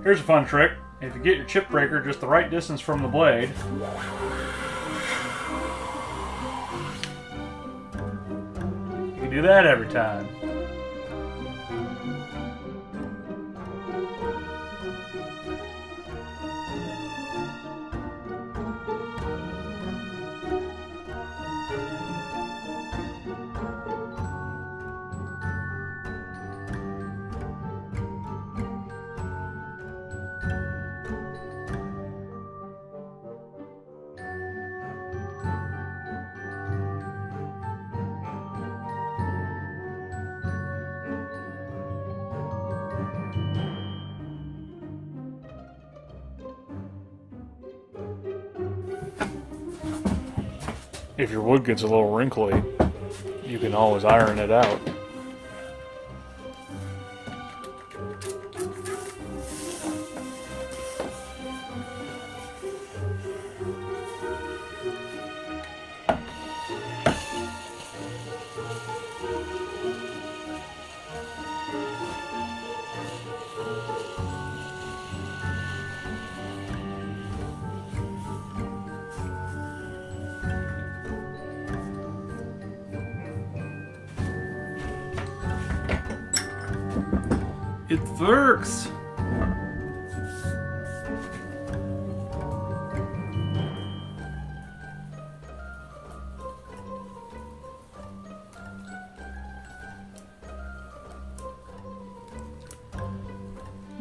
Here's a fun trick. If you get your chip breaker just the right distance from the blade, you can do that every time. If your wood gets a little wrinkly, you can always iron it out. It works!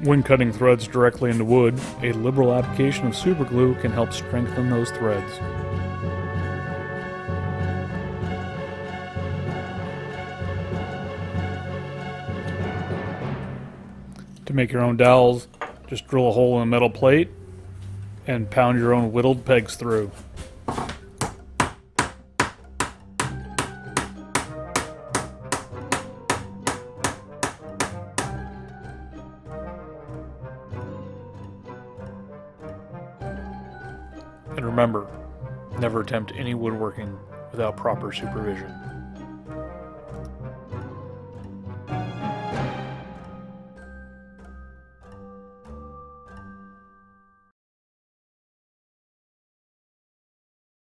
When cutting threads directly into wood, a liberal application of superglue can help strengthen those threads. To make your own dowels, just drill a hole in a metal plate and pound your own whittled pegs through. And remember, never attempt any woodworking without proper supervision.